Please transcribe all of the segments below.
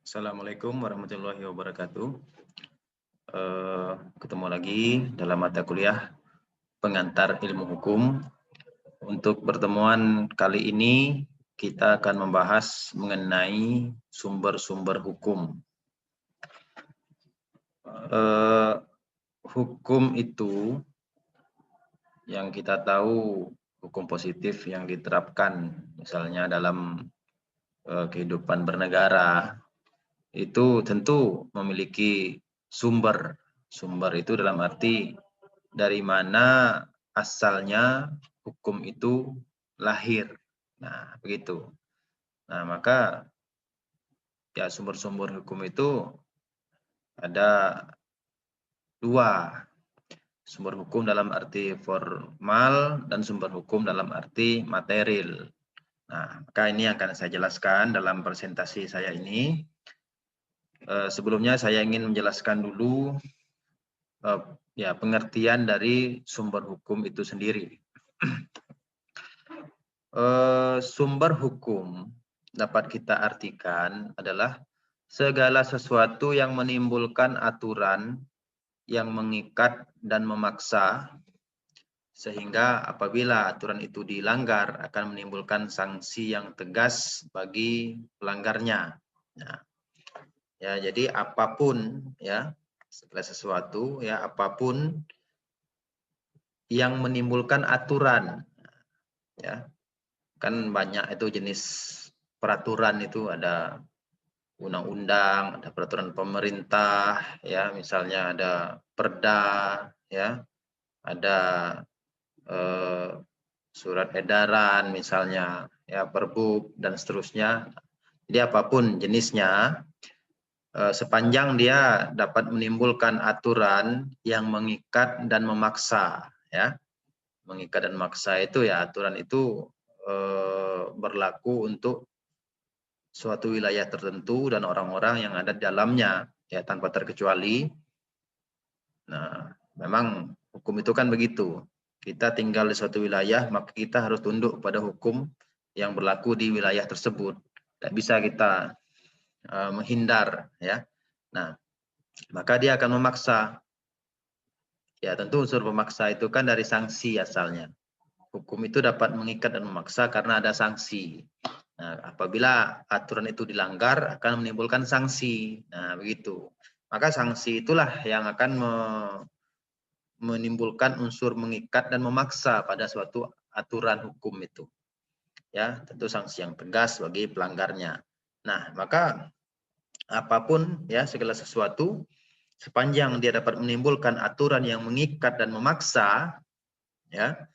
Assalamualaikum warahmatullahi wabarakatuh. Ketemu lagi dalam mata kuliah pengantar ilmu hukum. Untuk pertemuan kali ini kita akan membahas mengenai sumber-sumber hukum. Hukum itu yang kita tahu hukum positif yang diterapkan misalnya dalam kehidupan bernegara itu tentu memiliki sumber. Sumber itu dalam arti dari mana asalnya hukum itu lahir. Nah, begitu. Nah, maka ya sumber-sumber hukum itu ada dua. Sumber hukum dalam arti formal dan sumber hukum dalam arti material. Nah, maka ini akan saya jelaskan dalam presentasi saya ini. Sebelumnya saya ingin menjelaskan dulu ya pengertian dari sumber hukum itu sendiri. Sumber hukum dapat kita artikan adalah segala sesuatu yang menimbulkan aturan yang mengikat dan memaksa sehingga apabila aturan itu dilanggar akan menimbulkan sanksi yang tegas bagi pelanggarnya. Nah, ya jadi apapun ya segala sesuatu ya apapun yang menimbulkan aturan ya kan banyak itu jenis peraturan itu ada undang-undang, ada peraturan pemerintah ya misalnya ada perda ya ada surat edaran misalnya ya perbub dan seterusnya. Jadi apapun jenisnya sepanjang dia dapat menimbulkan aturan yang mengikat dan memaksa ya. Mengikat dan memaksa itu ya aturan itu berlaku untuk suatu wilayah tertentu dan orang-orang yang ada di dalamnya ya tanpa terkecuali. Nah, memang hukum itu kan begitu. Kita tinggal di suatu wilayah, maka kita harus tunduk pada hukum yang berlaku di wilayah tersebut. Tidak bisa kita menghindar ya. Nah, maka dia akan memaksa. Ya, tentu unsur pemaksa itu kan dari sanksi asalnya. Hukum itu dapat mengikat dan memaksa karena ada sanksi. Nah, apabila aturan itu dilanggar akan menimbulkan sanksi. Nah, begitu. Maka sanksi itulah yang akan menimbulkan unsur mengikat dan memaksa pada suatu aturan hukum itu. Ya, tentu sanksi yang tegas bagi pelanggarnya. Nah, maka apapun ya segala sesuatu sepanjang dia dapat menimbulkan aturan yang mengikat dan memaksa ya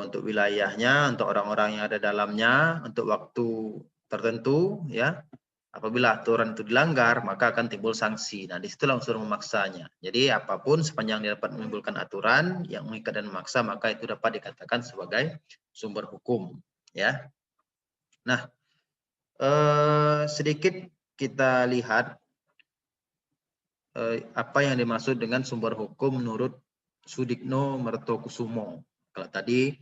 untuk wilayahnya, untuk orang-orang yang ada dalamnya, untuk waktu tertentu ya. Apabila aturan itu dilanggar, maka akan timbul sanksi. Nah, disitulah unsur memaksanya. Jadi apapun sepanjang dia dapat menimbulkan aturan yang mengikat dan memaksa, maka itu dapat dikatakan sebagai sumber hukum. Ya. Nah, sedikit kita lihat apa yang dimaksud dengan sumber hukum menurut Sudikno Mertokusumo. Kalau tadi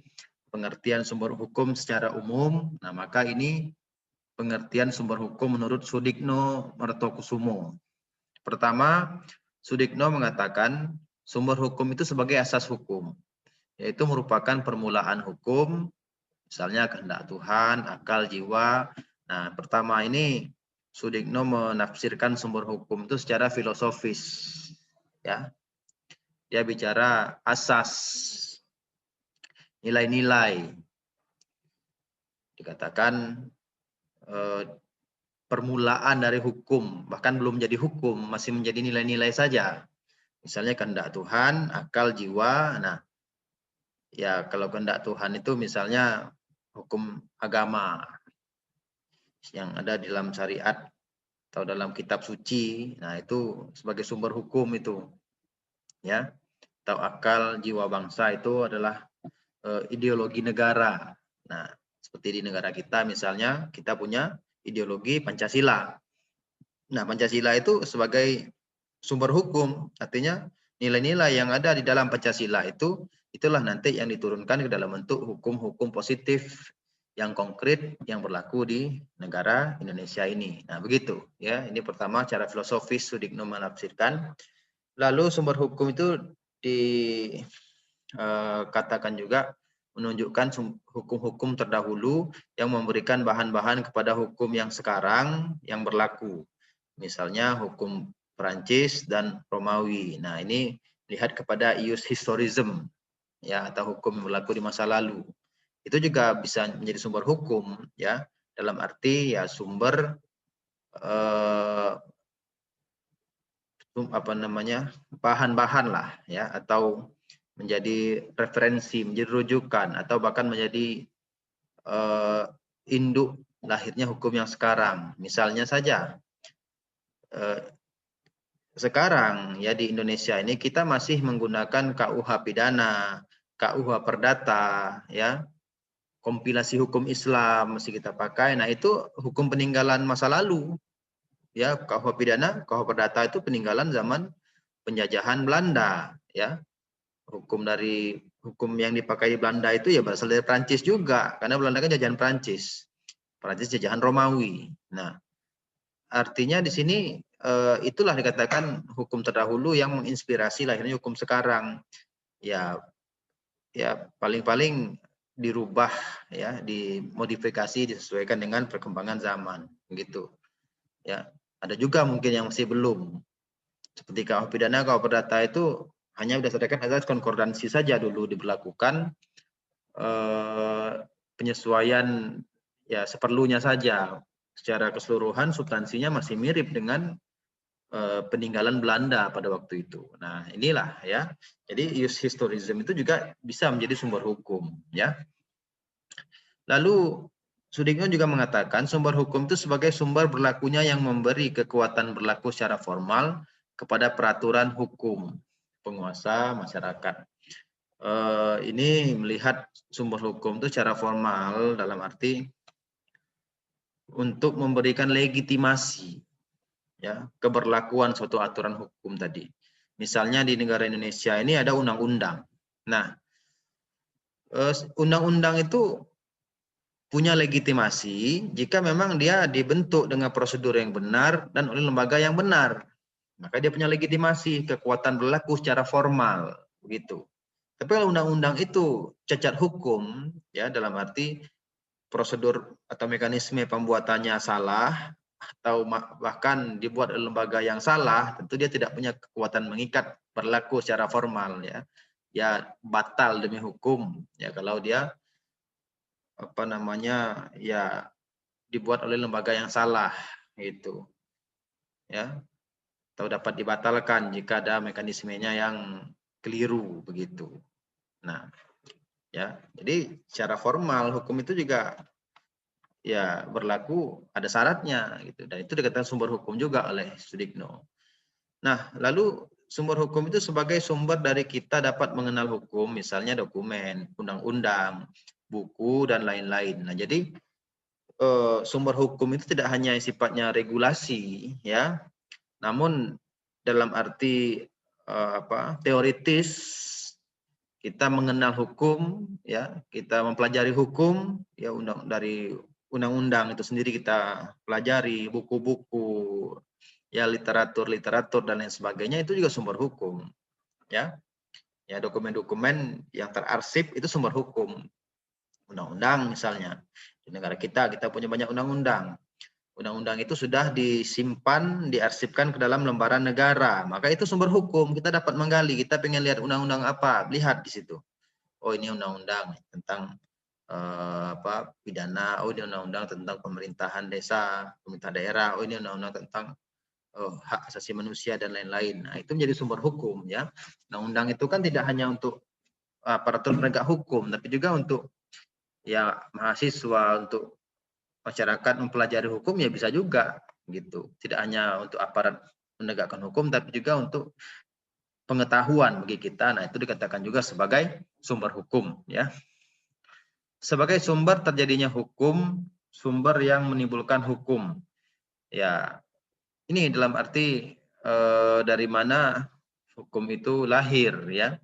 pengertian sumber hukum secara umum, nah maka ini pengertian sumber hukum menurut Sudikno Mertokusumo. Pertama, Sudikno mengatakan sumber hukum itu sebagai asas hukum, yaitu merupakan permulaan hukum, misalnya kehendak Tuhan, akal, jiwa. Nah, pertama ini Sudikno menafsirkan sumber hukum itu secara filosofis. Ya, dia bicara asas, nilai-nilai. Dikatakan permulaan dari hukum, bahkan belum jadi hukum, masih menjadi nilai-nilai saja. Misalnya kehendak Tuhan, akal, jiwa. Nah, ya kalau kehendak Tuhan itu misalnya hukum agama yang ada di dalam syariat atau dalam kitab suci. Nah, itu sebagai sumber hukum itu. Ya. Atau akal, jiwa bangsa itu adalah ideologi negara. Nah, seperti di negara kita misalnya kita punya ideologi Pancasila. Nah, Pancasila itu sebagai sumber hukum, artinya nilai-nilai yang ada di dalam Pancasila itu itulah nanti yang diturunkan ke dalam bentuk hukum-hukum positif yang konkret yang berlaku di negara Indonesia ini. Nah, begitu ya. Ini pertama cara filosofis Sudikno menafsirkan. Lalu sumber hukum itu dikatakan juga menunjukkan hukum-hukum terdahulu yang memberikan bahan-bahan kepada hukum yang sekarang yang berlaku. Misalnya hukum Perancis dan Romawi. Nah, ini lihat kepada ius historism ya, atau hukum yang berlaku di masa lalu. Itu juga bisa menjadi sumber hukum ya, dalam arti ya sumber bahan-bahan lah ya, atau menjadi referensi, menjadi rujukan, atau bahkan menjadi induk lahirnya hukum yang sekarang. Misalnya saja sekarang ya di Indonesia ini kita masih menggunakan KUH pidana, KUH perdata ya, kompilasi hukum Islam masih kita pakai. Nah, itu hukum peninggalan masa lalu. Ya, KUH pidana, KUH perdata itu peninggalan zaman penjajahan Belanda, ya. Hukum yang dipakai di Belanda itu ya berasal dari Prancis juga, karena Belanda kan jajahan Prancis. Prancis jajahan Romawi. Nah, artinya di sini itulah dikatakan hukum terdahulu yang menginspirasi lahirnya hukum sekarang. Ya, paling-paling dirubah ya, dimodifikasi, disesuaikan dengan perkembangan zaman gitu ya. Ada juga mungkin yang masih belum, seperti KUH pidana, KUH perdata itu hanya berdasarkan azas konkordansi saja dulu diberlakukan, penyesuaian ya seperlunya saja. Secara keseluruhan substansinya masih mirip dengan peninggalan Belanda pada waktu itu. Nah, inilah ya. Jadi ius historism itu juga bisa menjadi sumber hukum ya. Lalu Sudikno juga mengatakan sumber hukum itu sebagai sumber berlakunya yang memberi kekuatan berlaku secara formal kepada peraturan hukum penguasa masyarakat. Ini melihat sumber hukum itu secara formal dalam arti untuk memberikan legitimasi ya keberlakuan suatu aturan hukum tadi. Misalnya di negara Indonesia ini ada undang-undang. Nah, undang-undang itu punya legitimasi jika memang dia dibentuk dengan prosedur yang benar dan oleh lembaga yang benar. Maka dia punya legitimasi, kekuatan berlaku secara formal, begitu. Tapi kalau undang-undang itu cacat hukum, ya dalam arti prosedur atau mekanisme pembuatannya salah, atau bahkan dibuat oleh lembaga yang salah, tentu dia tidak punya kekuatan mengikat berlaku secara formal ya. Ya batal demi hukum ya kalau dia ya dibuat oleh lembaga yang salah itu. Ya. Atau dapat dibatalkan jika ada mekanismenya yang keliru begitu. Nah, ya. Jadi secara formal hukum itu juga ya berlaku ada syaratnya gitu, dan itu dikatakan sumber hukum juga oleh Sudikno. Nah, lalu sumber hukum itu sebagai sumber dari kita dapat mengenal hukum, misalnya dokumen, undang-undang, buku dan lain-lain. Nah, jadi sumber hukum itu tidak hanya sifatnya regulasi ya, namun dalam arti teoritis kita mengenal hukum ya, kita mempelajari hukum ya, dari undang-undang itu sendiri kita pelajari, buku-buku ya, literatur dan lain sebagainya, itu juga sumber hukum ya. Ya, dokumen-dokumen yang terarsip itu sumber hukum. Undang-undang misalnya di negara kita punya banyak undang-undang. Undang-undang itu sudah disimpan, diarsipkan ke dalam lembaran negara, maka itu sumber hukum. Kita dapat menggali, kita pengen lihat undang-undang apa, lihat di situ. Oh, ini undang-undang tentang pidana, oh ini undang-undang tentang pemerintahan desa, pemerintah daerah, oh ini undang-undang tentang hak asasi manusia dan lain-lain. Nah, itu menjadi sumber hukum ya. Undang-undang itu kan tidak hanya untuk aparatur penegak hukum, tapi juga untuk ya mahasiswa, untuk masyarakat mempelajari hukum ya bisa juga gitu. Tidak hanya untuk aparat menegakkan hukum, tapi juga untuk pengetahuan bagi kita. Nah, itu dikatakan juga sebagai sumber hukum ya. Sebagai sumber terjadinya hukum, sumber yang menimbulkan hukum. Ya, ini dalam arti dari mana hukum itu lahir ya.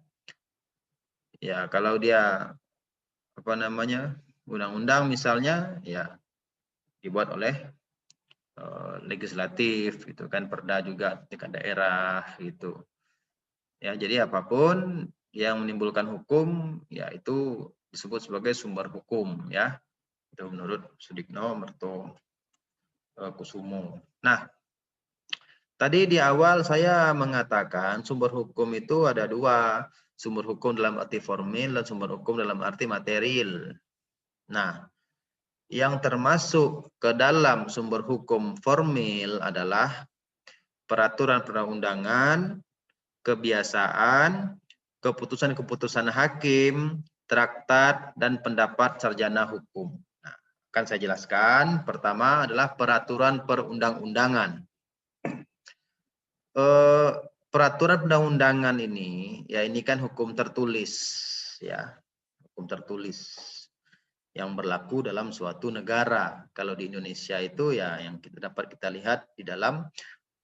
Ya, kalau dia undang-undang misalnya ya dibuat oleh legislatif gitu kan, perda juga tingkat daerah gitu. Ya, jadi apapun yang menimbulkan hukum ya itu disebut sebagai sumber hukum ya. Itu menurut Sudikno Merto Kusumo. Nah, tadi di awal saya mengatakan sumber hukum itu ada dua, sumber hukum dalam arti formil dan sumber hukum dalam arti material. Nah, yang termasuk ke dalam sumber hukum formil adalah peraturan perundang-undangan, kebiasaan, keputusan-keputusan hakim, traktat, dan pendapat sarjana hukum. Nah, akan saya jelaskan. Pertama adalah peraturan perundang-undangan. Peraturan perundang-undangan ini, ya ini kan hukum tertulis, ya hukum tertulis yang berlaku dalam suatu negara. Kalau di Indonesia itu ya yang dapat kita lihat di dalam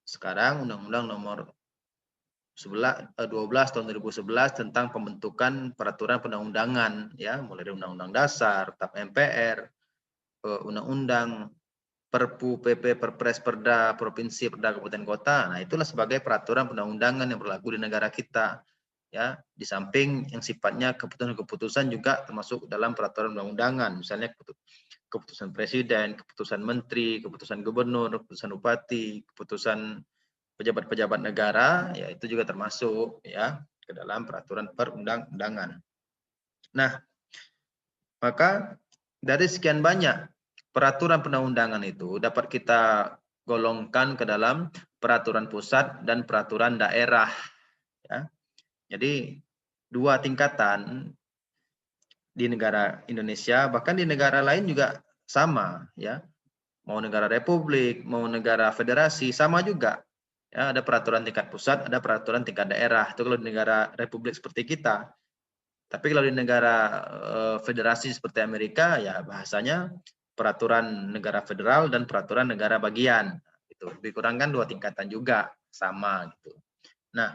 sekarang Undang-Undang Nomor 12 tahun 2011 tentang pembentukan peraturan perundang-undangan, ya mulai dari Undang-Undang Dasar, TAP MPR, Undang-Undang, Perpu, PP, Perpres, Perda, Provinsi, Perda, Kabupaten, Kota. Nah, itulah sebagai peraturan perundang-undangan yang berlaku di negara kita. Ya, di samping yang sifatnya keputusan-keputusan juga termasuk dalam peraturan perundang-undangan, misalnya keputusan presiden, keputusan menteri, keputusan gubernur, keputusan bupati, keputusan pejabat-pejabat negara, ya itu juga termasuk ya ke dalam peraturan perundang-undangan. Nah, maka dari sekian banyak peraturan perundang-undangan itu dapat kita golongkan ke dalam peraturan pusat dan peraturan daerah. Ya. Jadi dua tingkatan di negara Indonesia, bahkan di negara lain juga sama, ya. Mau negara republik, mau negara federasi, sama juga. Ya, ada peraturan tingkat pusat, ada peraturan tingkat daerah. Itu kalau di negara republik seperti kita. Tapi kalau di negara federasi seperti Amerika, ya bahasanya peraturan negara federal dan peraturan negara bagian. Itu dikurangkan dua tingkatan juga, sama gitu. Nah,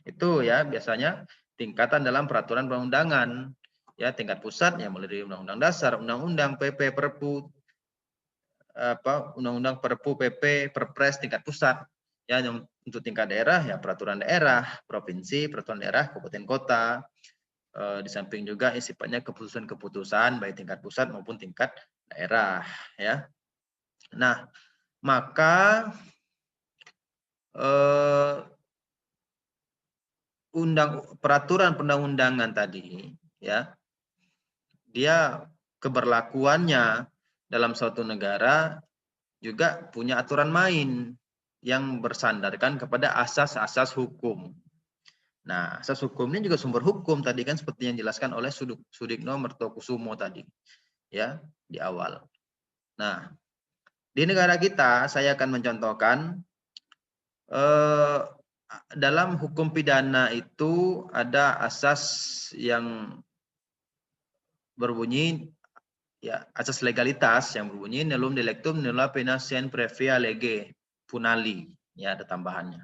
itu ya biasanya tingkatan dalam peraturan perundangan. Ya, tingkat pusat ya mulai dari Undang-Undang Dasar, Undang-Undang, PP, Perpu, Undang-Undang, Perpu, PP, Perpres tingkat pusat. Ya, untuk tingkat daerah ya peraturan daerah, provinsi, peraturan daerah, kabupaten, kota. Di samping juga sifatnya keputusan-keputusan baik tingkat pusat maupun tingkat daerah, ya. Nah, maka peraturan perundang-undangan tadi, ya, dia keberlakuannya dalam suatu negara juga punya aturan main yang bersandarkan kepada asas-asas hukum. Nah, asas hukum ini juga sumber hukum tadi kan seperti yang dijelaskan oleh Sudikno Merto Kusumo tadi, ya di awal. Nah, di negara kita saya akan mencontohkan dalam hukum pidana itu ada asas yang berbunyi ya asas legalitas yang berbunyi nullium delictum nulla pena sine previa lege punali, ya ada tambahannya.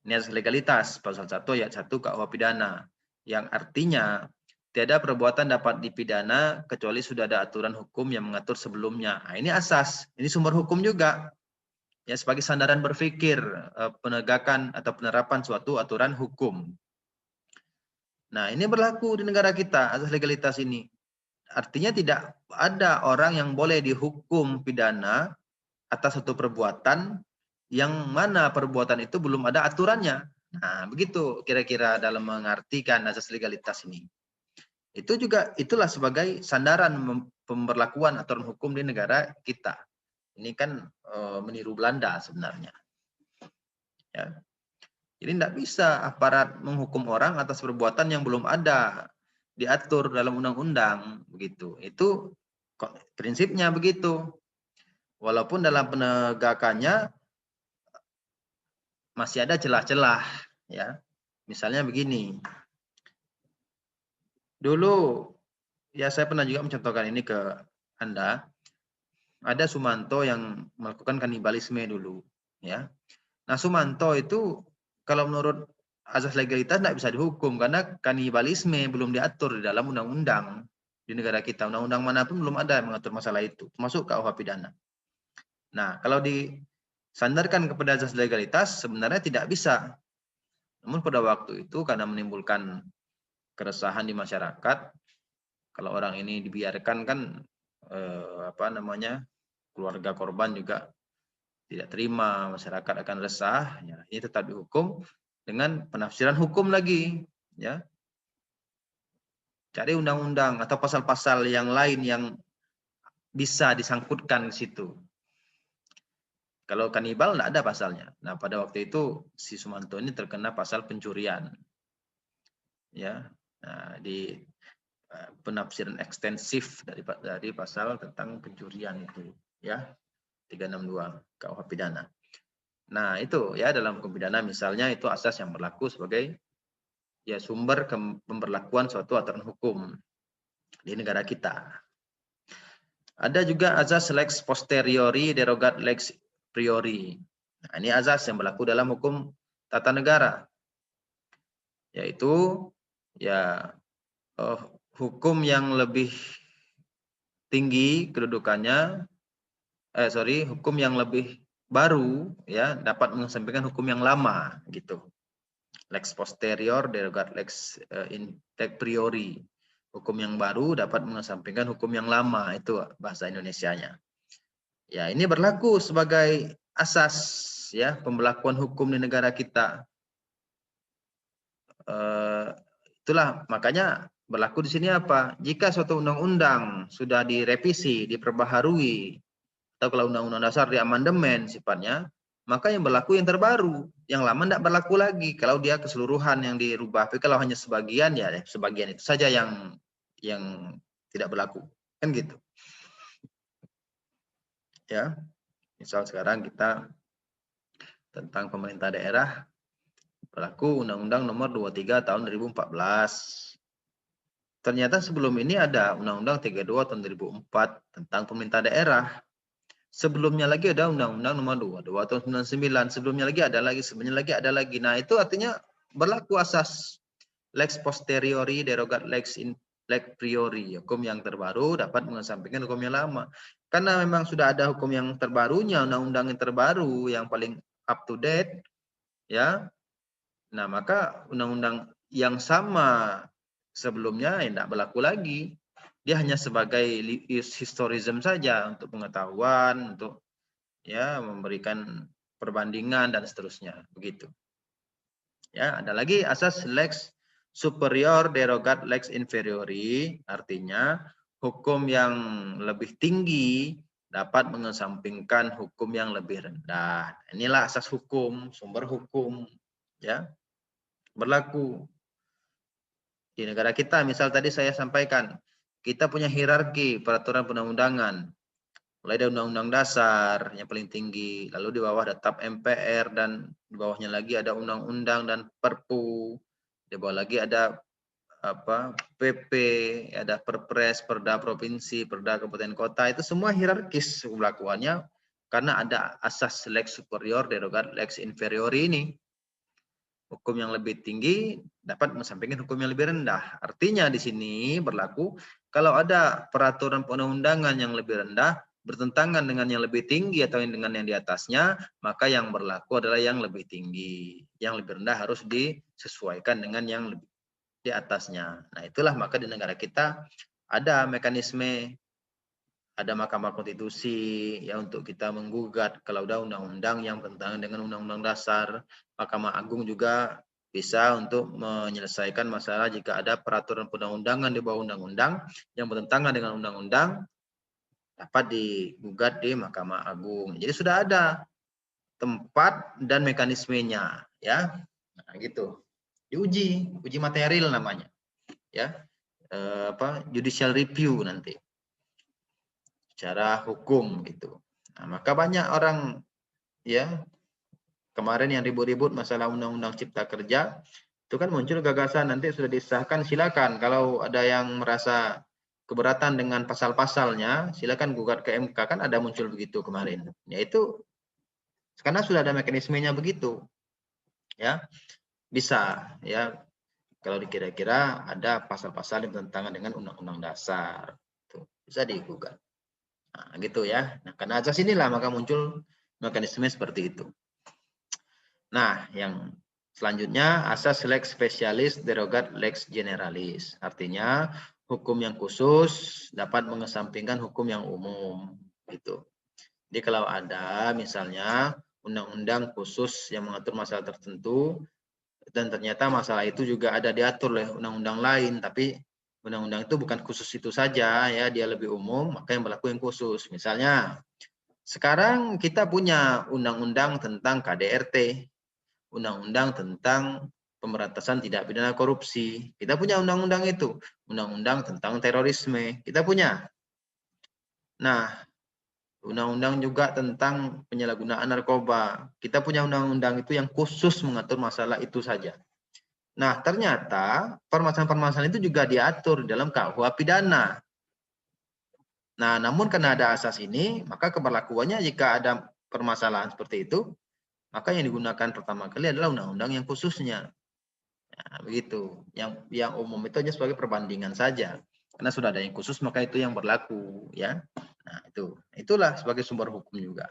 Ini asas legalitas pasal 1 ayat 1 KUH pidana yang artinya tiada perbuatan dapat dipidana kecuali sudah ada aturan hukum yang mengatur sebelumnya. Nah, ini asas, ini sumber hukum juga. Ya, sebagai sandaran berpikir penegakan atau penerapan suatu aturan hukum. Nah, ini berlaku di negara kita, asas legalitas ini. Artinya tidak ada orang yang boleh dihukum pidana atas satu perbuatan yang mana perbuatan itu belum ada aturannya. Nah, begitu kira-kira dalam mengartikan asas legalitas ini. Itu juga itulah sebagai sandaran pemberlakuan aturan hukum di negara kita. Ini kan meniru Belanda sebenarnya. Ya. Jadi tidak bisa aparat menghukum orang atas perbuatan yang belum ada diatur dalam undang-undang begitu. Itu prinsipnya begitu. Walaupun dalam penegakannya masih ada celah-celah, ya. Misalnya begini. Dulu ya saya pernah juga mencontohkan ini ke Anda. Ada Sumanto yang melakukan kanibalisme dulu, ya. Nah, Sumanto itu kalau menurut asas legalitas tidak bisa dihukum karena kanibalisme belum diatur di dalam undang-undang. di negara kita. Undang-undang manapun belum ada yang mengatur masalah itu, termasuk KUH pidana. Nah, kalau disandarkan kepada azas legalitas sebenarnya tidak bisa. Namun pada waktu itu karena menimbulkan keresahan di masyarakat, kalau orang ini dibiarkan kan keluarga korban juga tidak terima, masyarakat akan resah, ya, ini tetap dihukum dengan penafsiran hukum lagi, ya. Cari undang-undang atau pasal-pasal yang lain yang bisa disangkutkan di situ. Kalau kanibal tidak ada pasalnya. Nah, pada waktu itu si Sumanto ini terkena pasal pencurian. Ya. Nah, di penafsiran ekstensif dari pasal tentang pencurian itu, ya. 362 KUH pidana. Nah, itu ya dalam hukum pidana misalnya itu asas yang berlaku sebagai ya sumber pemberlakuan suatu aturan hukum di negara kita. Ada juga azas lex posteriori derogat lex priori. Nah, ini azas yang berlaku dalam hukum tata negara, yaitu ya hukum yang lebih tinggi kedudukannya, hukum yang lebih baru ya dapat mengesampingkan hukum yang lama gitu. Lex posterior derogat lex priori. Hukum yang baru dapat mengesampingkan hukum yang lama, itu bahasa Indonesianya. Ya, ini berlaku sebagai asas ya pembelakuan hukum di negara kita. Itulah makanya berlaku di sini apa? Jika suatu undang-undang sudah direvisi, diperbaharui, atau kalau undang-undang dasar diamandemen sifatnya, maka yang berlaku yang terbaru, yang lama tidak berlaku lagi. Kalau dia keseluruhan yang dirubah, tapi kalau hanya sebagian ya sebagian itu saja yang tidak berlaku, kan gitu. Ya, misal sekarang kita tentang pemerintah daerah berlaku Undang-Undang Nomor 23 Tahun 2014. Ternyata sebelum ini ada Undang-Undang 32 Tahun 2004 tentang pemerintah daerah. Sebelumnya lagi ada Undang-Undang Nomor 22 Tahun 99. Sebelumnya lagi ada lagi, sebelumnya lagi ada lagi. Nah, itu artinya berlaku asas lex posteriori derogat lex priori. Hukum yang terbaru dapat mengesampingkan hukum yang lama. Karena memang sudah ada hukum yang terbarunya, undang-undang yang terbaru yang paling up to date, ya. Nah, maka undang-undang yang sama sebelumnya tidak berlaku lagi. Dia hanya sebagai historism saja untuk pengetahuan, untuk ya memberikan perbandingan dan seterusnya, begitu. Ya, ada lagi asas lex superior derogat lex inferiori, artinya hukum yang lebih tinggi dapat mengesampingkan hukum yang lebih rendah. Inilah asas hukum, sumber hukum, ya. Berlaku di negara kita. Misal tadi saya sampaikan, kita punya hierarki peraturan perundang-undangan. Mulai dari undang-undang dasar yang paling tinggi, lalu di bawah ada TAP MPR, dan di bawahnya lagi ada undang-undang dan Perpu. Di bawah lagi ada PP, ada Perpres, Perda provinsi, Perda kabupaten kota. Itu semua hierarkis pembelakuannya karena ada asas lex superior derogat lex inferior ini. Hukum yang lebih tinggi dapat mengesampingkan hukum yang lebih rendah. Artinya di sini berlaku kalau ada peraturan perundang-undangan yang lebih rendah bertentangan dengan yang lebih tinggi atau dengan yang di atasnya, maka yang berlaku adalah yang lebih tinggi. Yang lebih rendah harus disesuaikan dengan yang lebih di atasnya. Nah, itulah maka di negara kita ada mekanisme, ada Mahkamah Konstitusi ya untuk kita menggugat kalau ada undang-undang yang bertentangan dengan undang-undang dasar. Mahkamah Agung juga bisa untuk menyelesaikan masalah jika ada peraturan perundang-undangan di bawah undang-undang yang bertentangan dengan undang-undang, dapat digugat di Mahkamah Agung. Jadi sudah ada tempat dan mekanismenya, ya. Nah, gitu. Uji material namanya, ya. Judicial review nanti secara hukum gitu. Nah, maka banyak orang ya kemarin yang ribut-ribut masalah undang-undang cipta kerja itu kan muncul gagasan nanti sudah disahkan silakan kalau ada yang merasa keberatan dengan pasal-pasalnya silakan gugat ke MK, kan ada muncul begitu kemarin. Yaitu karena sudah ada mekanismenya begitu. Ya. Bisa ya kalau dikira-kira ada pasal-pasal yang bertentangan dengan Undang-Undang Dasar. Tuh, bisa digugat. Nah, gitu ya. Nah, karena asas inilah maka muncul mekanisme seperti itu. Nah, yang selanjutnya asas lex specialis derogat lex generalis. Artinya hukum yang khusus dapat mengesampingkan hukum yang umum. Gitu. Jadi kalau ada misalnya undang-undang khusus yang mengatur masalah tertentu, dan ternyata masalah itu juga ada diatur oleh undang-undang lain, tapi undang-undang itu bukan khusus itu saja, ya dia lebih umum, maka yang berlaku yang khusus. Misalnya, sekarang kita punya undang-undang tentang KDRT, undang-undang tentang pemberantasan tidak pidana korupsi. Kita punya undang-undang itu, undang-undang tentang terorisme, kita punya. Nah, undang-undang juga tentang penyalahgunaan narkoba. Kita punya undang-undang itu yang khusus mengatur masalah itu saja. Nah, ternyata permasalahan-permasalahan itu juga diatur dalam KUH pidana. Nah, namun karena ada asas ini, maka keberlakuannya jika ada permasalahan seperti itu, maka yang digunakan pertama kali adalah undang-undang yang khususnya. Nah, begitu. Yang umum itu hanya sebagai perbandingan saja. Karena sudah ada yang khusus, maka itu yang berlaku, ya. Nah, itulah sebagai sumber hukum juga.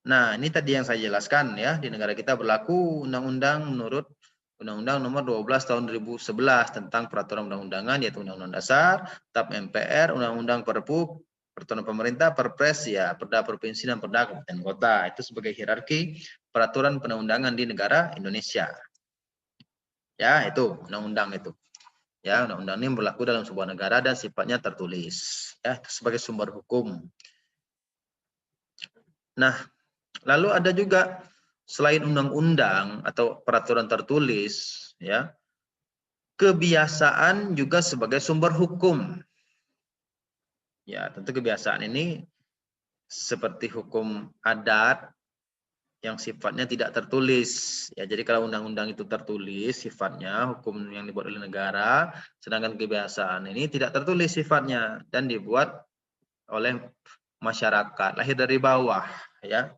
Nah, ini tadi yang saya jelaskan ya, di negara kita berlaku undang-undang menurut Undang-Undang Nomor 12 Tahun 2011 tentang peraturan undang-undangan, yaitu Undang-Undang Dasar, TAP MPR, Undang-Undang Perpu, Peraturan Pemerintah, Perpres, ya, Perda Provinsi dan Perda Kabupaten Kota. Itu sebagai hierarki peraturan perundang-undangan di negara Indonesia. Ya, itu undang-undang itu. Ya, undang-undang ini berlaku dalam sebuah negara dan sifatnya tertulis. Ya, sebagai sumber hukum. Nah, lalu ada juga selain undang-undang atau peraturan tertulis, ya, kebiasaan juga sebagai sumber hukum. Ya, tentu kebiasaan ini seperti hukum adat yang sifatnya tidak tertulis. Ya, jadi kalau undang-undang itu tertulis sifatnya hukum yang dibuat oleh negara, sedangkan kebiasaan ini tidak tertulis sifatnya dan dibuat oleh masyarakat, lahir dari bawah, ya.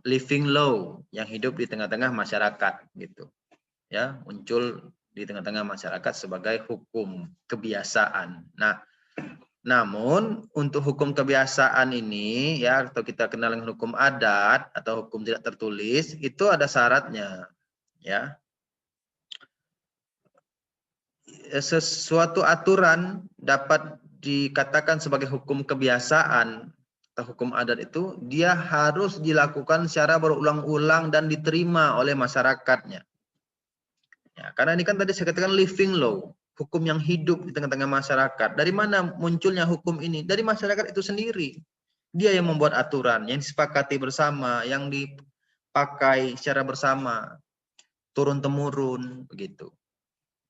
Living law yang hidup di tengah-tengah masyarakat gitu. Ya, muncul di tengah-tengah masyarakat sebagai hukum kebiasaan. Nah, namun untuk hukum kebiasaan ini ya, atau kita kenal dengan hukum adat atau hukum tidak tertulis, itu ada syaratnya, ya. Sesuatu aturan dapat dikatakan sebagai hukum kebiasaan atau hukum adat itu dia harus dilakukan secara berulang-ulang dan diterima oleh masyarakatnya. Ya, karena ini kan tadi saya katakan living law, hukum yang hidup di tengah-tengah masyarakat. Dari mana munculnya hukum ini? Dari masyarakat itu sendiri. Dia yang membuat aturan, yang disepakati bersama, yang dipakai secara bersama, turun-temurun, begitu.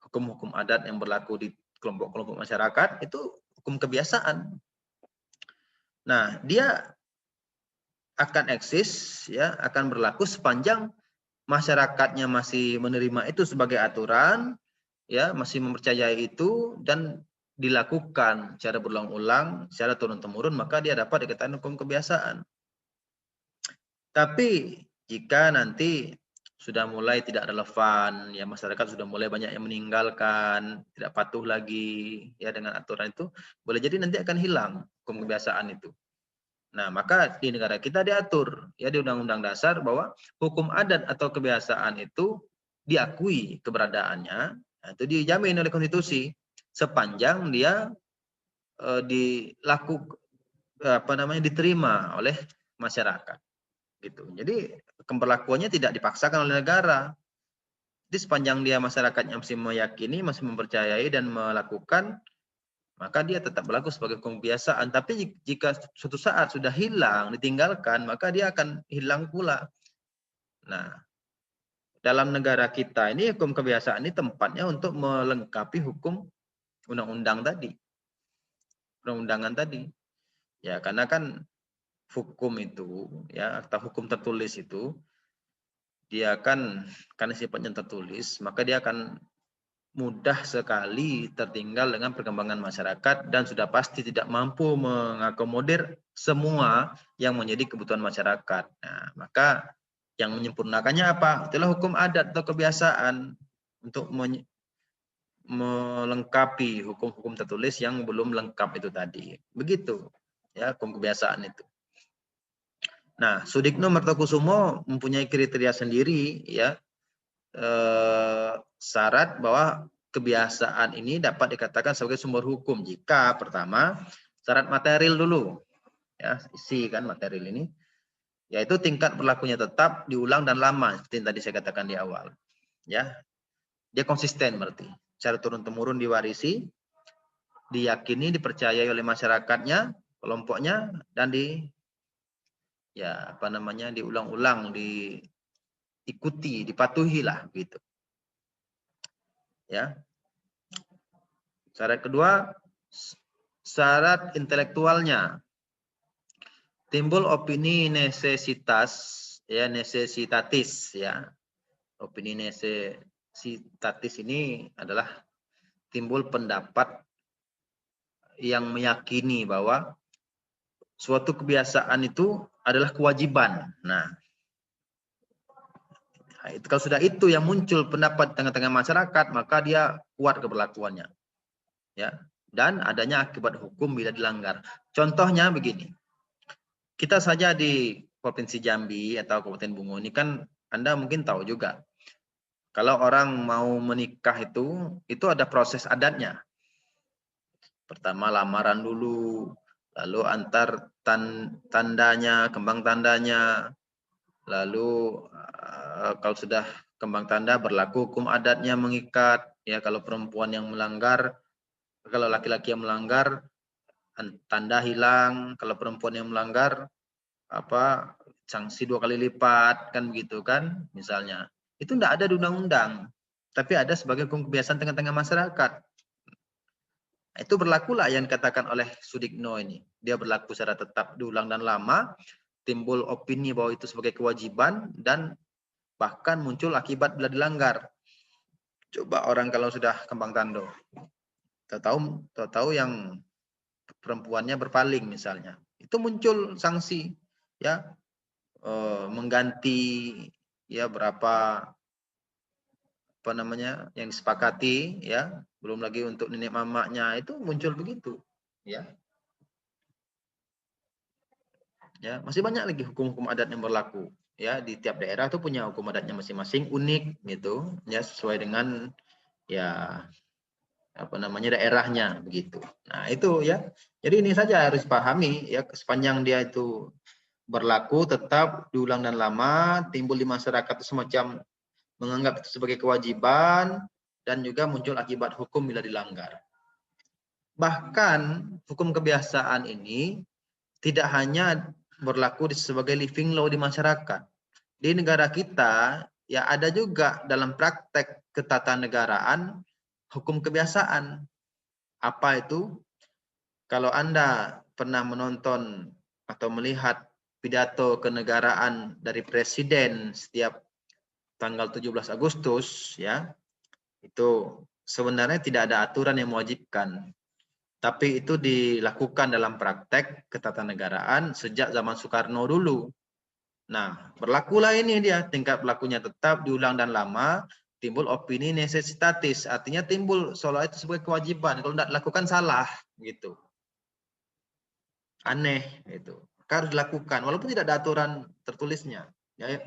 Hukum-hukum adat yang berlaku di kelompok-kelompok masyarakat itu hukum kebiasaan. Nah, dia akan eksis, ya, akan berlaku sepanjang masyarakatnya masih menerima itu sebagai aturan, ya, masih mempercayai itu dan dilakukan secara berulang-ulang, secara turun-temurun, maka dia dapat dikatakan hukum kebiasaan. Tapi jika nanti sudah mulai tidak relevan, ya masyarakat sudah mulai banyak yang meninggalkan, tidak patuh lagi ya dengan aturan itu, boleh jadi nanti akan hilang hukum kebiasaan itu. Nah, maka di negara kita diatur ya di Undang-Undang Dasar bahwa hukum adat atau kebiasaan itu diakui keberadaannya, itu dijamin oleh konstitusi sepanjang dia diterima oleh masyarakat gitu. Jadi pemberlakuannya tidak dipaksakan oleh negara. Jadi sepanjang dia masyarakatnya masih meyakini, masih mempercayai dan melakukan, maka dia tetap berlaku sebagai hukum kebiasaan. Tapi jika suatu saat sudah hilang, ditinggalkan, maka dia akan hilang pula. Nah, dalam negara kita ini hukum kebiasaan ini tempatnya untuk melengkapi hukum undang-undang tadi, perundang-undangan tadi. Ya, karena kan hukum itu, ya, atau hukum tertulis itu, dia kan karena sifatnya tertulis, maka dia akan mudah sekali tertinggal dengan perkembangan masyarakat dan sudah pasti tidak mampu mengakomodir semua yang menjadi kebutuhan masyarakat. Nah, maka yang menyempurnakannya apa? Itulah hukum adat atau kebiasaan. untuk melengkapi hukum-hukum tertulis yang belum lengkap itu tadi. Begitu ya hukum kebiasaan itu. Nah, Sudikno Mertokusumo mempunyai kriteria sendiri ya, syarat bahwa kebiasaan ini dapat dikatakan sebagai sumber hukum jika pertama syarat material dulu ya, isi kan material ini, yaitu tingkat berlakunya tetap, diulang dan lama seperti yang tadi saya katakan di awal ya. Dia konsisten berarti secara turun temurun diwarisi, diyakini, dipercayai oleh masyarakatnya, kelompoknya, dan diulang-ulang, diikuti, dipatuhi lah gitu. Ya. Syarat kedua, syarat intelektualnya. Timbul opini nesesitatis ya. Opini nesesitatis ini adalah timbul pendapat yang meyakini bahwa suatu kebiasaan itu adalah kewajiban. Nah, itu kalau sudah itu yang muncul pendapat tengah-tengah masyarakat, maka dia kuat keberlakuannya. Ya, dan adanya akibat hukum bila dilanggar. Contohnya begini. Kita saja di Provinsi Jambi atau Kabupaten Bungo ini kan Anda mungkin tahu juga. Kalau orang mau menikah itu ada proses adatnya. Pertama lamaran dulu, lalu antar tandanya, kembang tandanya, lalu kalau sudah kembang tanda berlaku hukum adatnya mengikat, ya kalau perempuan yang melanggar, kalau laki-laki yang melanggar tanda hilang, kalau perempuan yang melanggar sanksi 2 kali lipat kan begitu kan misalnya. Itu tidak ada di undang-undang, tapi ada sebagai hukum kebiasaan tengah-tengah masyarakat. Itu berlakulah yang dikatakan oleh Sudikno ini. Dia berlaku secara tetap, diulang dan lama, timbul opini bahwa itu sebagai kewajiban, dan bahkan muncul akibat bila dilanggar. Coba orang kalau sudah kembang tando, tahu yang perempuannya berpaling misalnya, itu muncul sanksi, ya mengganti ya berapa yang disepakati ya, belum lagi untuk nenek mamaknya itu muncul begitu ya. Ya, masih banyak lagi hukum-hukum adat yang berlaku ya, di tiap daerah itu punya hukum adatnya masing-masing unik gitu ya, sesuai dengan ya daerahnya begitu. Nah, itu ya. Jadi ini saja harus pahami ya, sepanjang dia itu berlaku tetap, diulang dan lama, timbul di masyarakat itu semacam menganggap itu sebagai kewajiban, dan juga muncul akibat hukum bila dilanggar. Bahkan hukum kebiasaan ini tidak hanya berlaku sebagai living law di masyarakat. Di negara kita ya ada juga dalam praktek ketatanegaraan hukum kebiasaan. Apa itu? Kalau Anda pernah menonton atau melihat pidato kenegaraan dari presiden setiap tanggal 17 Agustus ya, itu sebenarnya tidak ada aturan yang mewajibkan, tapi itu dilakukan dalam praktek ketatanegaraan sejak zaman Soekarno dulu. Nah, berlakulah ini dia, tingkat berlakunya tetap, diulang dan lama, timbul opini necessitatis, artinya timbul seolah itu sebagai kewajiban, kalau tidak dilakukan salah gitu, aneh itu, harus dilakukan walaupun tidak ada aturan tertulisnya.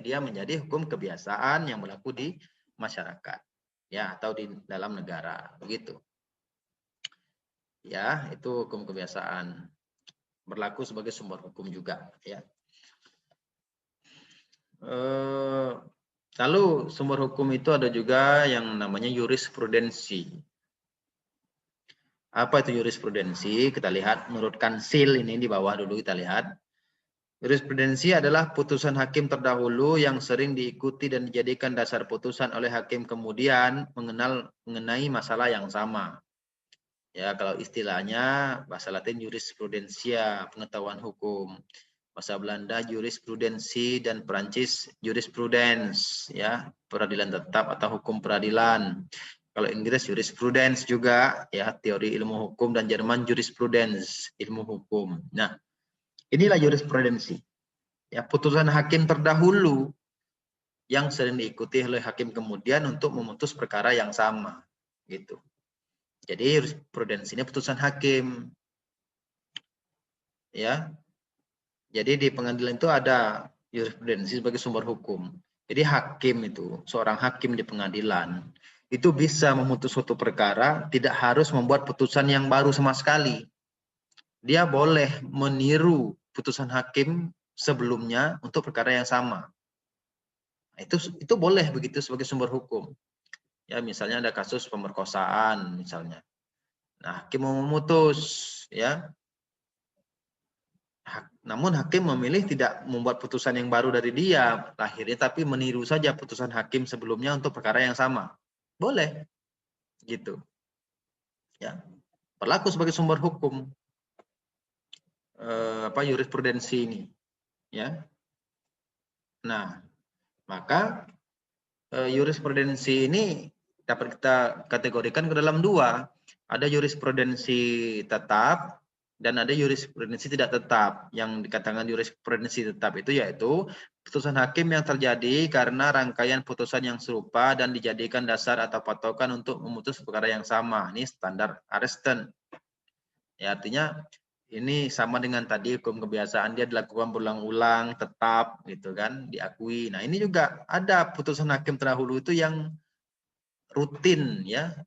Dia menjadi hukum kebiasaan yang berlaku di masyarakat ya, atau di dalam negara begitu ya. Itu hukum kebiasaan berlaku sebagai sumber hukum juga ya. Lalu sumber hukum itu ada juga yang namanya jurisprudensi. Apa itu jurisprudensi? Kita lihat menurut Kansil, ini di bawah dulu kita lihat. Jurisprudensi adalah putusan hakim terdahulu yang sering diikuti dan dijadikan dasar putusan oleh hakim kemudian mengenai masalah yang sama. Ya, kalau istilahnya bahasa Latin jurisprudensia, pengetahuan hukum. Bahasa Belanda jurisprudensi, dan Perancis jurisprudence ya, peradilan tetap atau hukum peradilan. Kalau Inggris jurisprudence juga ya, teori ilmu hukum, dan Jerman jurisprudence, ilmu hukum. Nah, inilah jurisprudensi. Ya, putusan hakim terdahulu yang sering diikuti oleh hakim kemudian untuk memutus perkara yang sama, gitu. Jadi jurisprudensi ini putusan hakim, ya. Jadi di pengadilan itu ada jurisprudensi sebagai sumber hukum. Jadi hakim itu, seorang hakim di pengadilan itu bisa memutus suatu perkara, tidak harus membuat putusan yang baru sama sekali. Dia boleh meniru putusan hakim sebelumnya untuk perkara yang sama. Itu boleh begitu sebagai sumber hukum. Ya, misalnya ada kasus pemerkosaan misalnya. Nah, hakim mau memutus, ya. Namun hakim memilih tidak membuat putusan yang baru dari dia lahirnya, tapi meniru saja putusan hakim sebelumnya untuk perkara yang sama. Boleh, gitu. Ya, berlaku sebagai sumber hukum jurisprudensi ini, ya. Nah, maka jurisprudensi ini dapat kita kategorikan ke dalam dua. Ada jurisprudensi tetap dan ada jurisprudensi tidak tetap. Yang dikatakan jurisprudensi tetap itu yaitu putusan hakim yang terjadi karena rangkaian putusan yang serupa dan dijadikan dasar atau patokan untuk memutus perkara yang sama. Ini standar Areston. Ya, artinya ini sama dengan tadi hukum kebiasaan, dia dilakukan berulang-ulang, tetap gitu kan, diakui. Nah, ini juga ada putusan hakim terdahulu itu yang rutin, ya,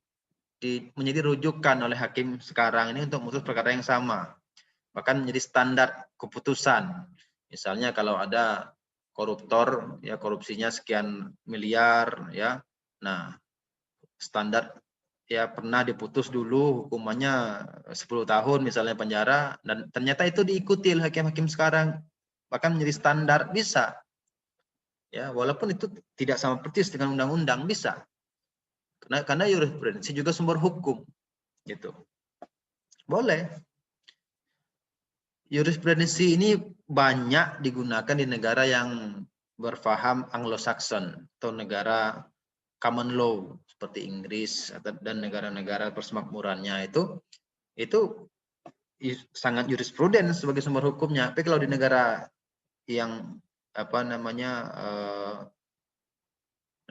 menjadi rujukan oleh hakim sekarang ini untuk memutus perkara yang sama. Bahkan menjadi standar keputusan. Misalnya kalau ada koruptor, ya korupsinya sekian miliar, ya. Nah, standar ya pernah diputus dulu hukumannya 10 tahun misalnya penjara, dan ternyata itu diikuti oleh hakim-hakim sekarang, bahkan menjadi standar, bisa. Ya, walaupun itu tidak sama persis dengan undang-undang, bisa. Karena jurisprudensi juga sumber hukum, gitu. Boleh. Jurisprudensi ini banyak digunakan di negara yang berfaham Anglo-Saxon atau negara common law seperti Inggris dan negara-negara persemakmurannya itu sangat jurisprudens sebagai sumber hukumnya. Tapi kalau di negara yang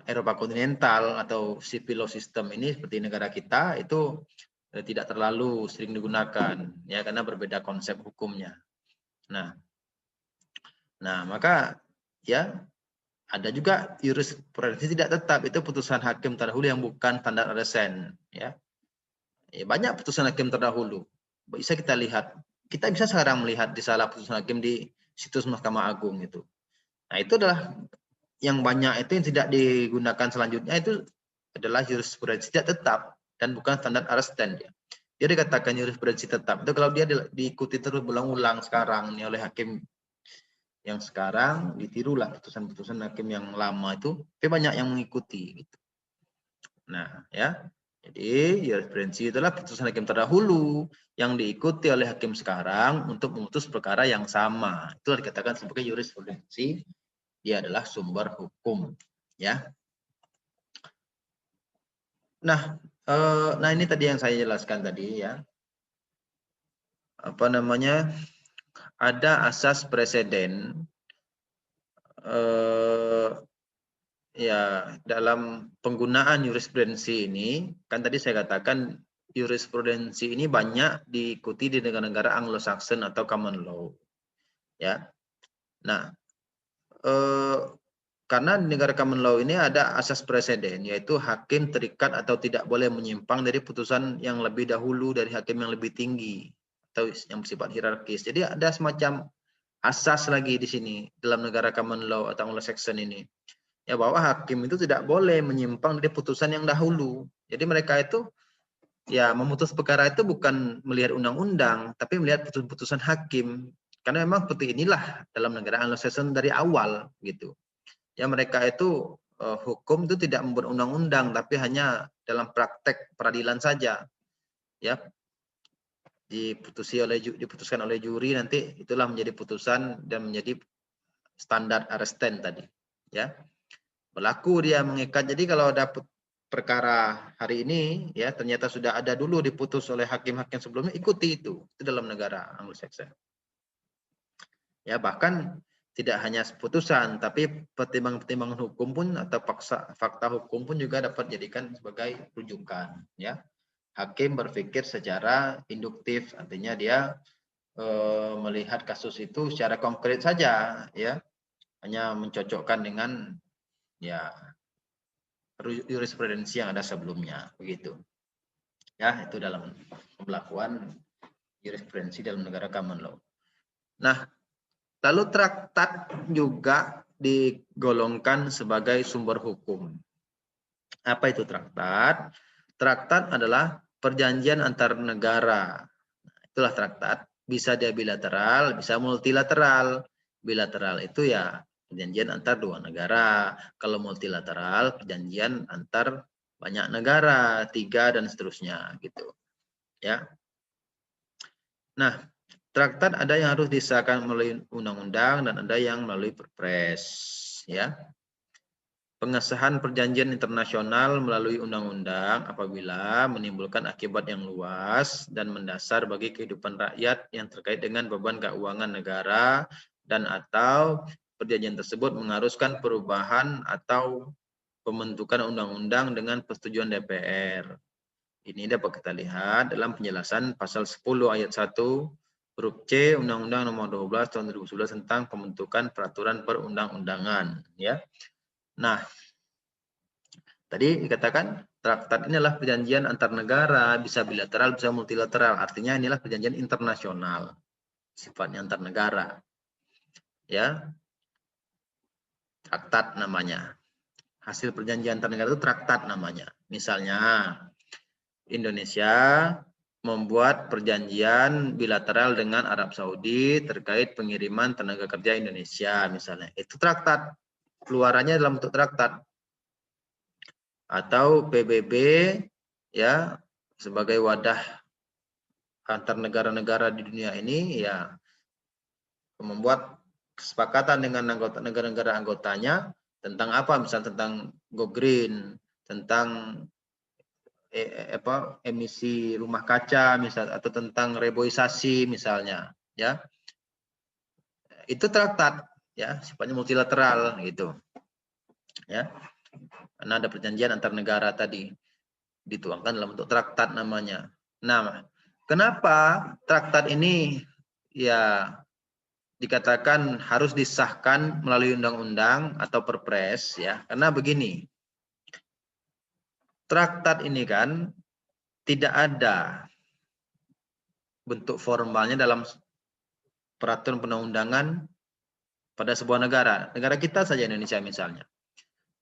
Eropa kontinental atau civil law system ini seperti negara kita itu tidak terlalu sering digunakan, ya, karena berbeda konsep hukumnya. Nah, maka ya ada juga jurisprudensi tidak tetap, itu putusan hakim terdahulu yang bukan standar Areston, ya. Banyak putusan hakim terdahulu bisa kita lihat. Kita bisa sekarang melihat di salah putusan hakim di situs Mahkamah Agung itu. Nah, itu adalah yang banyak itu yang tidak digunakan selanjutnya, itu adalah jurisprudensi tidak tetap dan bukan standar Areston. Dia dikatakan jurisprudensi tetap itu kalau dia diikuti terus berulang-ulang sekarang ini oleh hakim yang sekarang, ditirulah putusan-putusan hakim yang lama itu, tapi banyak yang mengikuti gitu. Nah, ya. Jadi jurisprudensi adalah putusan hakim terdahulu yang diikuti oleh hakim sekarang untuk memutus perkara yang sama. Itu dikatakan sebagai jurisprudensi. Dia adalah sumber hukum, ya. Nah, ini tadi yang saya jelaskan tadi, ya. Ada asas preseden ya dalam penggunaan jurisprudensi ini. Kan tadi saya katakan jurisprudensi ini banyak diikuti di negara-negara Anglo-Saxon atau common law, ya. Nah, karena di negara common law ini ada asas preseden, yaitu hakim terikat atau tidak boleh menyimpang dari putusan yang lebih dahulu dari hakim yang lebih tinggi atau yang bersifat hierarkis. Jadi ada semacam asas lagi di sini dalam negara common law atau Anglo-Saxon ini, ya, bahwa hakim itu tidak boleh menyimpang dari putusan yang dahulu. Jadi mereka itu ya memutus perkara itu bukan melihat undang-undang, tapi melihat putusan hakim. Karena memang seperti inilah dalam negara Anglo-Saxon dari awal gitu. Ya, mereka itu hukum itu tidak membuat undang-undang, tapi hanya dalam praktek peradilan saja. Ya, diputuskan oleh juri, nanti itulah menjadi putusan dan menjadi standar Areston tadi, ya. Berlaku dia mengikat. Jadi kalau ada perkara hari ini, ya, ternyata sudah ada dulu diputus oleh hakim-hakim sebelumnya, ikuti itu dalam negara Anglo-Saxon. Ya, bahkan tidak hanya putusan, tapi pertimbangan-pertimbangan hukum pun atau fakta hukum pun juga dapat dijadikan sebagai rujukan. Ya, hakim berpikir secara induktif, artinya dia melihat kasus itu secara konkret saja, ya, hanya mencocokkan dengan ya jurisprudensi yang ada sebelumnya, begitu. Ya, itu dalam pembelakuan jurisprudensi dalam negara common law. Nah, lalu traktat juga digolongkan sebagai sumber hukum. Apa itu traktat? Traktat adalah perjanjian antar negara. Itulah traktat. Bisa dia bilateral, bisa multilateral. Bilateral itu ya perjanjian antar dua negara. Kalau multilateral, perjanjian antar banyak negara, 3 dan seterusnya gitu. Ya. Nah, traktat ada yang harus disahkan melalui undang-undang dan ada yang melalui perpres, ya. Pengesahan perjanjian internasional melalui undang-undang apabila menimbulkan akibat yang luas dan mendasar bagi kehidupan rakyat yang terkait dengan beban keuangan negara dan atau perjanjian tersebut mengharuskan perubahan atau pembentukan undang-undang dengan persetujuan DPR. Ini dapat kita lihat dalam penjelasan pasal 10 ayat 1 huruf C Undang-Undang Nomor 12 Tahun 2011 tentang pembentukan peraturan perundang-undangan, ya. Nah, tadi dikatakan traktat ini adalah perjanjian antar negara, bisa bilateral, bisa multilateral. Artinya inilah perjanjian internasional, sifatnya antar negara. Ya, traktat namanya. Hasil perjanjian antar negara itu traktat namanya. Misalnya, Indonesia membuat perjanjian bilateral dengan Arab Saudi terkait pengiriman tenaga kerja Indonesia, misalnya. Itu traktat. Keluarannya dalam bentuk traktat. Atau PBB, ya, sebagai wadah antar negara-negara di dunia ini, ya, membuat kesepakatan dengan anggota negara-negara anggotanya tentang apa, misalnya tentang go green, tentang emisi rumah kaca, misal, atau tentang reboisasi misalnya, ya, itu traktat, ya, sifatnya multilateral gitu, ya, karena ada perjanjian antar negara tadi dituangkan dalam bentuk traktat namanya. Nah, kenapa traktat ini ya dikatakan harus disahkan melalui undang-undang atau perpres, ya? Karena begini, traktat ini kan tidak ada bentuk formalnya dalam peraturan perundang-undangan pada sebuah negara. Negara kita saja, Indonesia misalnya.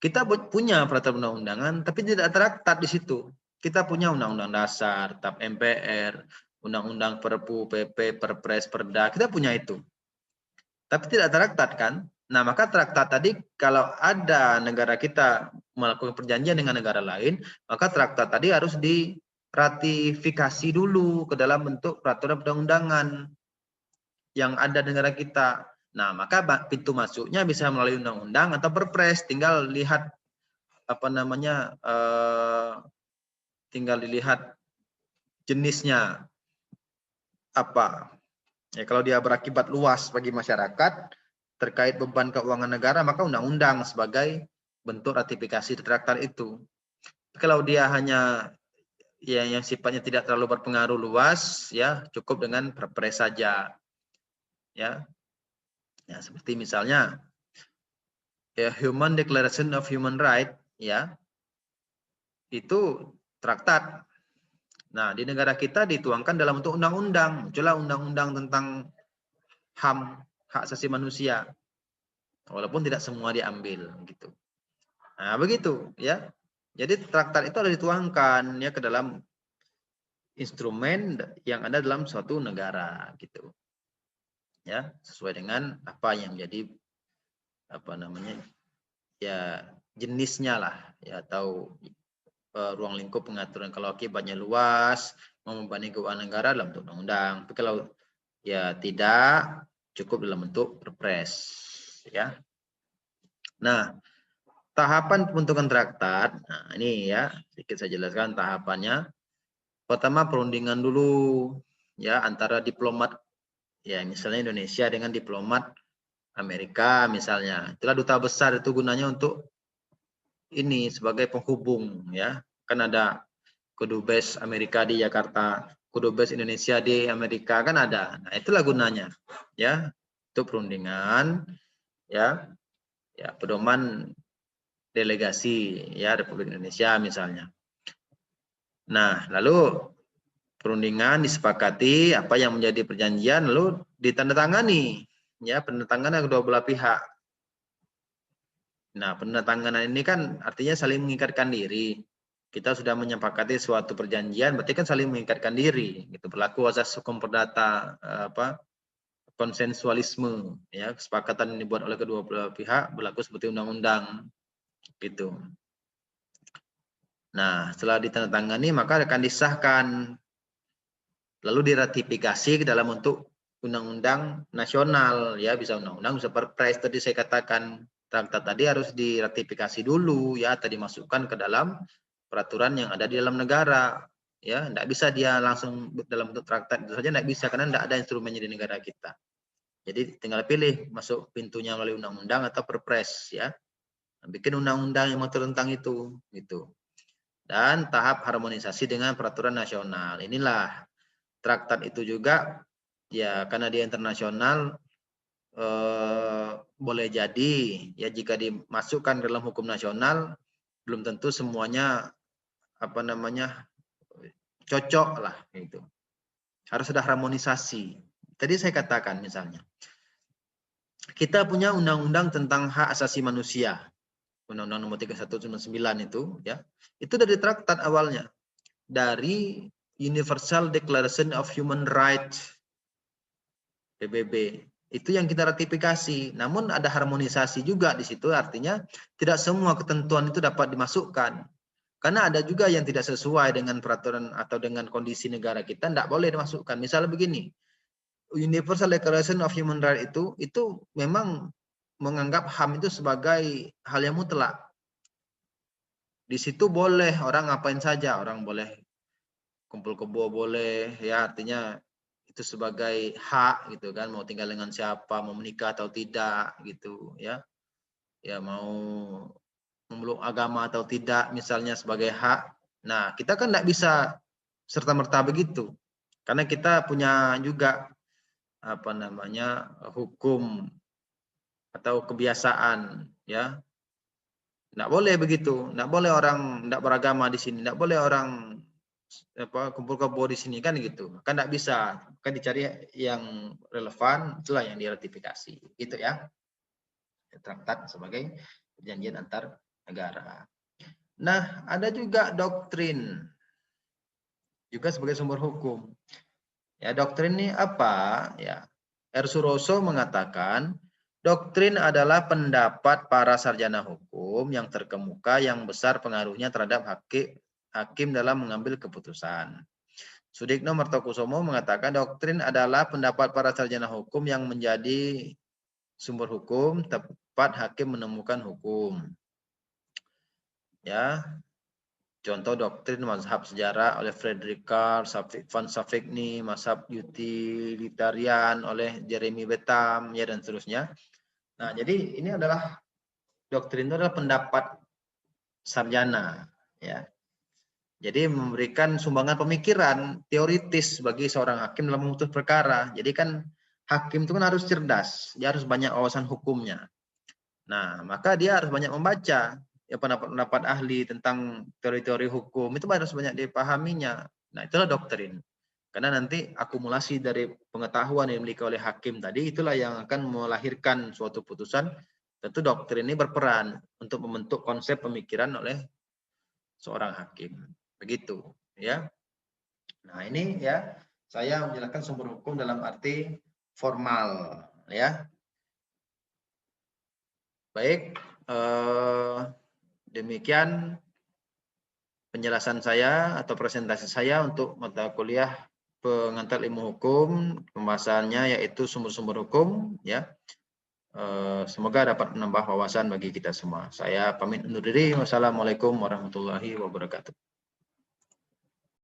Kita punya peraturan perundang-undangan, tapi tidak traktat di situ. Kita punya undang-undang dasar, TAP MPR, undang-undang Perpu, PP, Perpres, Perda, kita punya itu. Tapi tidak traktat kan? Nah, maka traktat tadi kalau ada negara kita melakukan perjanjian dengan negara lain, maka traktat tadi harus diratifikasi dulu ke dalam bentuk peraturan perundang-undangan yang ada di negara kita. Nah, maka pintu masuknya bisa melalui undang-undang atau perpres. Tinggal lihat apa namanya, tinggal dilihat jenisnya apa. Ya, kalau dia berakibat luas bagi masyarakat terkait beban keuangan negara, maka undang-undang sebagai bentuk ratifikasi traktat itu. Kalau dia hanya yang sifatnya tidak terlalu berpengaruh luas, ya cukup dengan perpres saja. Ya, ya seperti misalnya ya Human Declaration of Human Rights, ya itu traktat. Nah, di negara kita dituangkan dalam bentuk undang-undang, muncullah undang-undang tentang HAM, hak asasi manusia. Walaupun tidak semua diambil gitu. Nah, begitu ya. Jadi traktat itu harus dituangkan ya ke dalam instrumen yang ada dalam suatu negara gitu. Ya, sesuai dengan apa yang menjadi apa namanya? Ya jenisnya lah ya, atau ruang lingkup pengaturan. Kalau akibatnya luas, membebani keuangan negara dalam bentuk undang-undang. Tapi kalau ya tidak, cukup dalam bentuk perpres, ya. Nah, tahapan pembentukan traktat, nah ini ya, sedikit saya jelaskan tahapannya. Pertama perundingan dulu, ya, antara diplomat, ya misalnya Indonesia dengan diplomat Amerika misalnya. Itulah duta besar itu gunanya untuk ini sebagai penghubung ya. Kan ada Kedubes Amerika di Jakarta, Kedubes Indonesia di Amerika kan ada. Nah, itulah gunanya ya. Itu perundingan ya. Ya, pedoman delegasi ya Republik Indonesia misalnya. Nah, lalu perundingan disepakati apa yang menjadi perjanjian lalu ditandatangani ya, penandatanganan kedua belah pihak. Nah, penandatanganan ini kan artinya saling mengikatkan diri. Kita sudah menyepakati suatu perjanjian, berarti kan saling mengikatkan diri. Gitu. Berlaku asas hukum perdata, konsensualisme, ya, kesepakatan yang dibuat oleh kedua belah pihak berlaku seperti undang-undang, gitu. Nah, setelah ditandatangani maka akan disahkan, lalu diratifikasi ke dalam bentuk undang-undang nasional, ya, bisa undang-undang, bisa perpres. Tadi saya katakan traktat tadi harus diratifikasi dulu, ya, atau dimasukkan ke dalam peraturan yang ada di dalam negara, ya, tidak bisa dia langsung dalam bentuk traktat itu saja, tidak bisa karena tidak ada instrumennya di negara kita. Jadi tinggal pilih masuk pintunya melalui undang-undang atau perpres, ya, bikin undang-undang yang mengatur tentang itu, gitu. Dan tahap harmonisasi dengan peraturan nasional. Inilah traktat itu juga, ya, karena dia internasional, boleh jadi ya jika dimasukkan dalam hukum nasional belum tentu semuanya cocok lah, itu harus ada harmonisasi. Tadi saya katakan misalnya kita punya undang-undang tentang hak asasi manusia, undang-undang nomor 3199 itu dari traktat awalnya, dari Universal Declaration of Human Rights PBB. Itu yang kita ratifikasi. Namun ada harmonisasi juga di situ, artinya tidak semua ketentuan itu dapat dimasukkan. Karena ada juga yang tidak sesuai dengan peraturan atau dengan kondisi negara kita, tidak boleh dimasukkan. Misalnya begini, Universal Declaration of Human Rights itu memang menganggap HAM itu sebagai hal yang mutlak. Di situ boleh orang ngapain saja, orang boleh kumpul kebo boleh, ya, artinya itu sebagai hak gitu kan, mau tinggal dengan siapa, mau menikah atau tidak gitu ya. Ya, mau memeluk agama atau tidak misalnya sebagai hak. Nah, kita kan tidak bisa serta-merta begitu. Karena kita punya juga hukum atau kebiasaan, ya. Tidak boleh begitu, tidak boleh orang tidak beragama di sini, tidak boleh orang kumpul kebo di sini kan gitu, kan tidak bisa, kan dicari yang relevan, itulah yang diratifikasi, gitu ya, traktat sebagai perjanjian antar negara. Nah, ada juga doktrin juga sebagai sumber hukum. Ya, doktrin ini apa? Ya, R. Suroso mengatakan doktrin adalah pendapat para sarjana hukum yang terkemuka yang besar pengaruhnya terhadap hakim dalam mengambil keputusan. Sudikno Mertokusumo mengatakan doktrin adalah pendapat para sarjana hukum yang menjadi sumber hukum tepat hakim menemukan hukum. Ya, contoh doktrin mazhab sejarah oleh Frederick Carl, Van Savigny, mazhab utilitarian oleh Jeremy Bentham, ya, dan seterusnya. Nah, jadi ini adalah doktrin itu adalah pendapat sarjana, ya. Jadi memberikan sumbangan pemikiran teoritis bagi seorang hakim dalam memutus perkara. Jadi kan hakim itu kan harus cerdas, dia harus banyak wawasan hukumnya. Nah, maka dia harus banyak membaca ya pendapat-pendapat ahli tentang teori-teori hukum, itu harus banyak dipahaminya. Nah, itulah doktrin. Karena nanti akumulasi dari pengetahuan yang dimiliki oleh hakim tadi, itulah yang akan melahirkan suatu putusan. Tentu doktrin ini berperan untuk membentuk konsep pemikiran oleh seorang hakim. Begitu, ya. Nah, ini ya, saya menjelaskan sumber hukum dalam arti formal, ya. Baik, demikian penjelasan saya atau presentasi saya untuk mata kuliah pengantar ilmu hukum, pembahasannya yaitu sumber-sumber hukum, ya. Semoga dapat menambah wawasan bagi kita semua. Saya pamit undur diri. Wassalamualaikum warahmatullahi wabarakatuh.